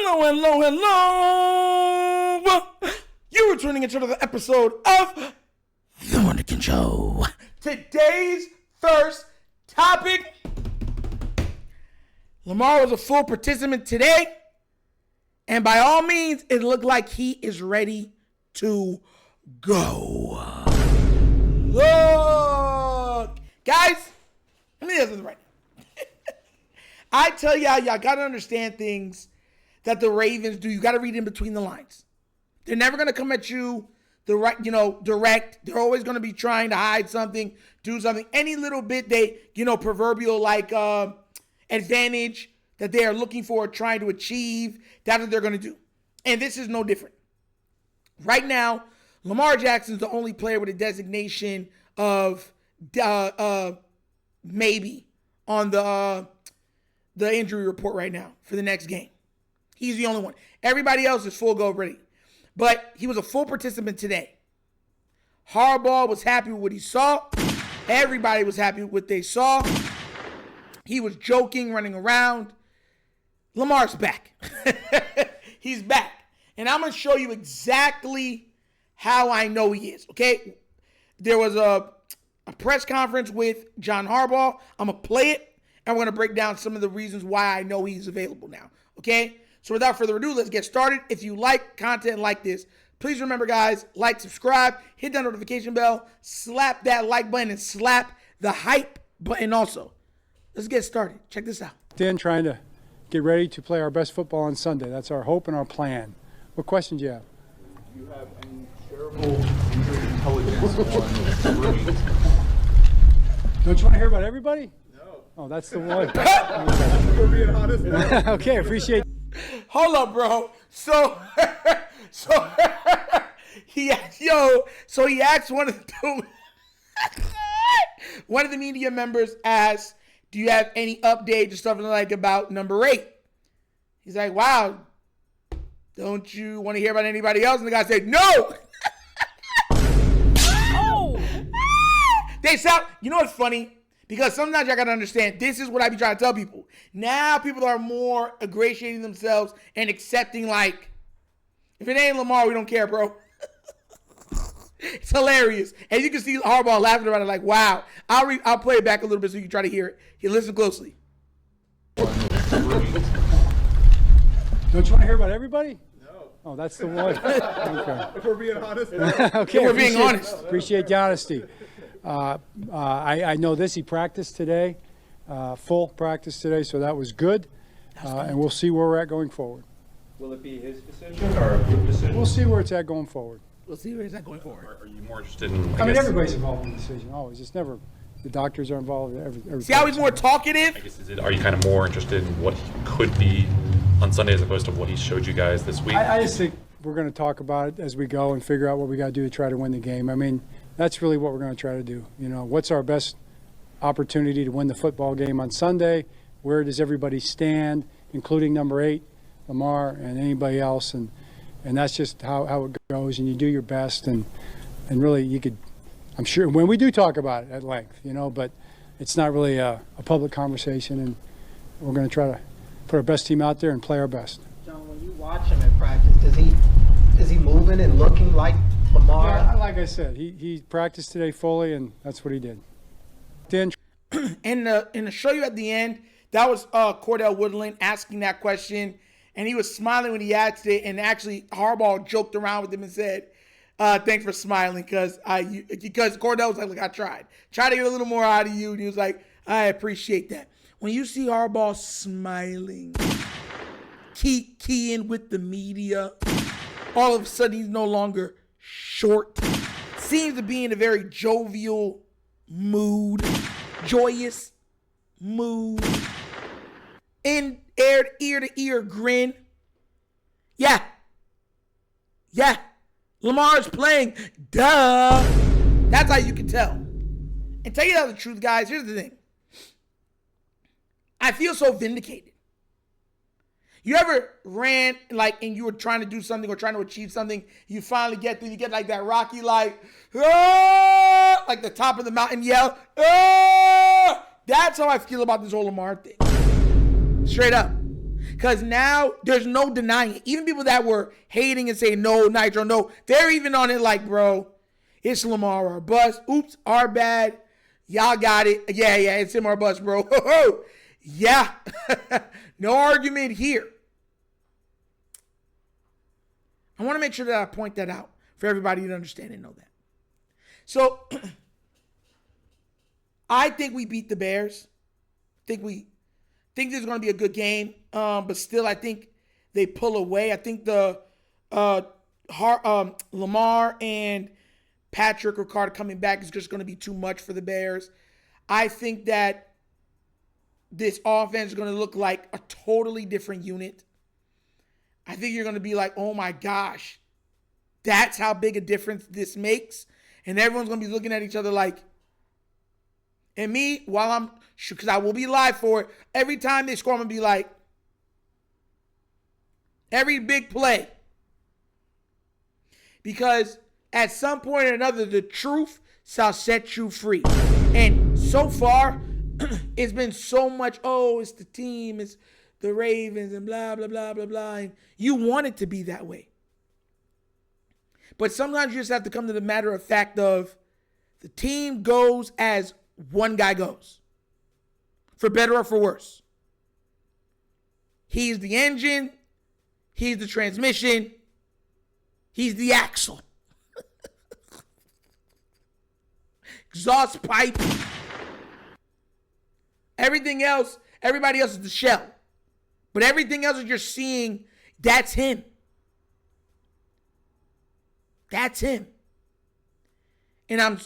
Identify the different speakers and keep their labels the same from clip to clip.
Speaker 1: Hello, hello, hello. You are tuning into another episode of The Wunderkind Show. Today's first topic. Lamar was a full participant today. And by all means, it looked like he is ready to go. Look. Guys, let me do this right now. I tell y'all got to understand things that the Ravens do. You got to read in between the lines. They're never going to come at you direct. They're always going to be trying to hide something, do something. Any little bit they, proverbial advantage that they are looking for, trying to achieve, that's what they're going to do. And this is no different. Right now, Lamar Jackson's the only player with a designation of maybe on the injury report right now for the next game. He's the only one. Everybody else is full go ready. But he was a full participant today. Harbaugh was happy with what he saw. Everybody was happy with what they saw. He was joking, running around. Lamar's back. He's back. And I'm going to show you exactly how I know he is, okay? There was a press conference with John Harbaugh. I'm going to play it. And we're going to break down some of the reasons why I know he's available now, okay? So without further ado, let's get started. If you like content like this, please remember, guys, like, subscribe, hit that notification bell, slap that like button, and slap the hype button also. Let's get started. Check this out.
Speaker 2: Dan, trying to get ready to play our best football on Sunday. That's our hope and our plan. What questions do you have?
Speaker 3: Do you have any shareable injury intelligence on rookies?
Speaker 2: Don't you want to hear about everybody? Oh, that's the one.
Speaker 3: We're being honest.
Speaker 2: Okay, appreciate it.
Speaker 1: Hold up, bro. So he asked one of the media members asked, "Do you have any updates or something about number 8?" He's like, "Wow, don't you want to hear about anybody else?" And the guy said, "No." Oh. They sound. You know what's funny? Because sometimes I got to understand, this is what I be trying to tell people. Now people are more ingratiating themselves and accepting, if it ain't Lamar, we don't care, bro. It's hilarious. And you can see Harbaugh laughing about it wow. I'll play it back a little bit so you can try to hear it. You listen closely.
Speaker 2: Don't you want to hear about everybody?
Speaker 3: No.
Speaker 2: Oh, that's the one. Okay.
Speaker 3: If we're being honest.
Speaker 2: Okay,
Speaker 1: we're being honest.
Speaker 2: Appreciate the honesty. I know this. He practiced today, full practice today, so that was good. And we'll see where we're at going forward.
Speaker 4: Will it be his decision or a group decision?
Speaker 2: We'll see where it's at going forward.
Speaker 1: We'll see where it's at going forward.
Speaker 4: Are you more interested in?
Speaker 2: I mean, everybody's involved in the decision. Always. It's never the doctors are involved.
Speaker 1: See how he's more talkative?
Speaker 4: I guess are you kind of more interested in what he could be on Sunday as opposed to what he showed you guys this week?
Speaker 2: I just think we're going to talk about it as we go and figure out what we got to do to try to win the game. I mean, that's really what we're going to try to do. What's our best opportunity to win the football game on Sunday? Where does everybody stand, including number 8, Lamar, and anybody else? And that's just how it goes. And you do your best. And really, you could, I'm sure, when we do talk about it at length, but it's not really a public conversation. And we're going to try to put our best team out there and play our best.
Speaker 5: John, when you watch him in practice, is he moving and looking like Lamar?
Speaker 2: Yeah, like I said, he practiced today fully, and that's what he did. Dan.
Speaker 1: And to show you at the end, that was Cordell Woodland asking that question, and he was smiling when he asked it, and actually Harbaugh joked around with him and said, thanks for smiling, because Cordell was like, look, I tried to get a little more out of you, and he was like, I appreciate that. When you see Harbaugh smiling, keying with the media, all of a sudden he's no longer short. Seems to be in a very jovial mood, joyous mood, in ear to ear grin. Yeah. Lamar's playing. Duh. That's how you can tell. And tell you the truth, guys, here's the thing. I feel so vindicated. You ever ran and you were trying to do something or trying to achieve something, you finally get there, you get that Rocky the top of the mountain yell. That's how I feel about this whole Lamar thing. Straight up. Because now there's no denying it. Even people that were hating and saying no, Nitro, no, they're even on it like, bro, it's Lamar or bust. Oops, our bad. Y'all got it. Yeah, it's him or bust, bro. Yeah. No argument here. I want to make sure that I point that out for everybody to understand and know that. So, I think we beat the Bears. Think this is going to be a good game. But still, I think they pull away. I think the Lamar and Patrick Ricard coming back is just going to be too much for the Bears. I think that this offense is going to look like a totally different unit. I think you're going to be like, oh my gosh, that's how big a difference this makes. And everyone's going to be looking at each other like, and me, while I'm, because I will be live for it, every time they score, I'm going to be like, every big play. Because at some point or another, the truth shall set you free. And so far, it's been so much, oh, it's the team, it's the Ravens and blah, blah, blah, blah, blah. And you want it to be that way. But sometimes you just have to come to the matter of fact of the team goes as one guy goes. For better or for worse. He's the engine. He's the transmission. He's the axle. Exhaust pipe. Everything else, everybody else is the shell. But everything else that you're seeing, that's him. That's him. And I'm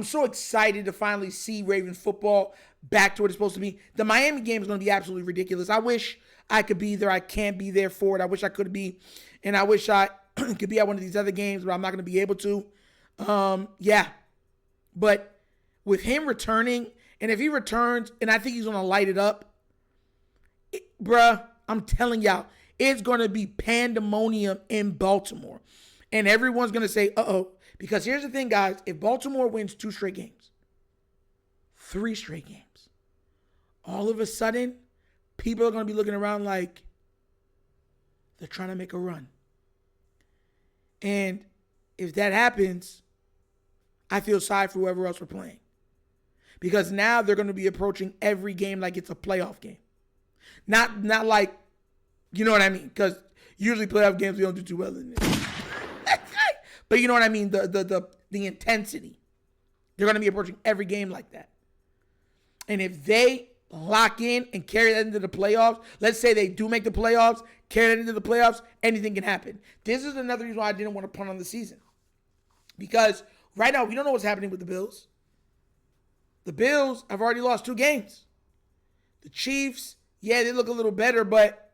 Speaker 1: so excited to finally see Ravens football back to what it's supposed to be. The Miami game is going to be absolutely ridiculous. I wish I could be there. I can't be there for it. I wish I could be. And I wish I could be at one of these other games, but I'm not going to be able to. Yeah. But with him returning, and if he returns, and I think he's going to light it up, bruh, I'm telling y'all, it's going to be pandemonium in Baltimore. And everyone's going to say, uh-oh. Because here's the thing, guys. If Baltimore wins 2 straight games, 3 straight games, all of a sudden, people are going to be looking around like they're trying to make a run. And if that happens, I feel sorry for whoever else we're playing. Because now they're going to be approaching every game like it's a playoff game. Not like, you know what I mean? Because usually playoff games, we don't do too well in it. But you know what I mean? The intensity. They're going to be approaching every game like that. And if they lock in and carry that into the playoffs, let's say they do make the playoffs, carry that into the playoffs, anything can happen. This is another reason why I didn't want to punt on the season. Because right now, we don't know what's happening with the Bills. The Bills have already lost 2 games. The Chiefs, yeah, they look a little better, but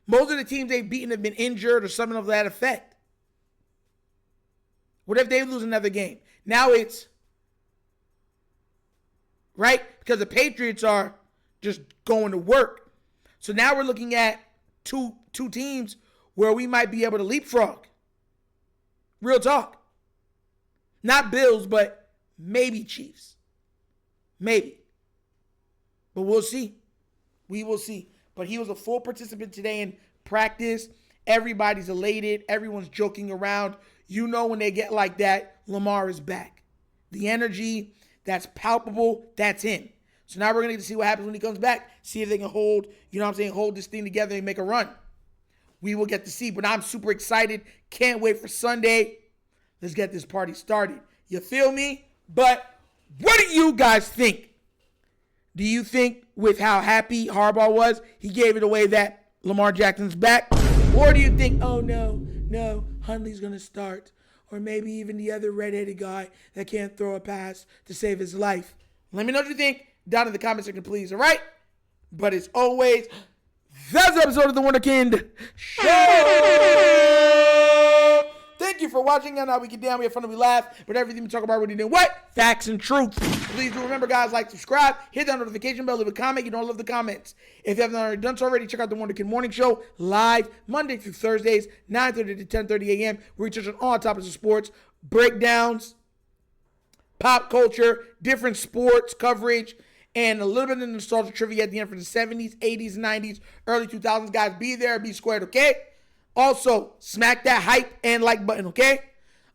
Speaker 1: most of the teams they've beaten have been injured or something of that effect. What if they lose another game? Now it's, right? Because the Patriots are just going to work. So now we're looking at two teams where we might be able to leapfrog. Real talk. Not Bills, but maybe Chiefs. Maybe. But we'll see. We will see. But he was a full participant today in practice. Everybody's elated. Everyone's joking around. You know when they get like that, Lamar is back. The energy that's palpable, that's him. So now we're going to get to see what happens when he comes back. See if they can hold, you know what I'm saying, hold this thing together and make a run. We will get to see. But I'm super excited. Can't wait for Sunday. Let's get this party started. You feel me? But what do you guys think? Do you think with how happy Harbaugh was, he gave it away that Lamar Jackson's back? Or do you think, oh, no, Hundley's going to start. Or maybe even the other redheaded guy that can't throw a pass to save his life. Let me know what you think down in the comment section, please, all right? But as always, that's the episode of The Wunderkind Show. Thank you for watching. And now we get down, we have fun, and we laugh. But everything we talk about, we do what? Facts and truth. Please do remember, guys, like, subscribe, hit that notification bell, leave a comment. You don't love the comments. If you haven't already done so already, check out the Wunderkind Morning Show live Monday through Thursdays, 9:30 to 10:30 a.m. where we touch on all topics of sports, breakdowns, pop culture, different sports coverage, and a little bit of nostalgia trivia at the end for the 70s, 80s, 90s, early 2000s. Guys, be there, be squared, okay? Also, smack that hype and like button, okay?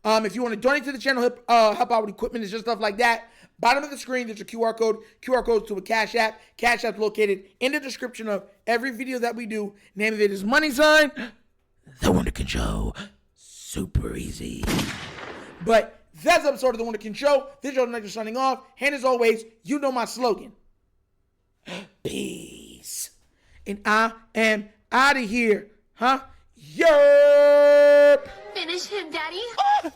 Speaker 1: If you want to donate to the channel, help out with equipment and just stuff like that, bottom of the screen, there's a QR code. QR code to a Cash App. Cash App's located in the description of every video that we do. Name of it is money sign, The Wunderkind Show. Super easy. But that's the episode of The Wunderkind Show. This is your Nigel signing off. And as always, you know my slogan. Peace. And I am out of here. Huh? Yerp!
Speaker 6: Finish him, Daddy.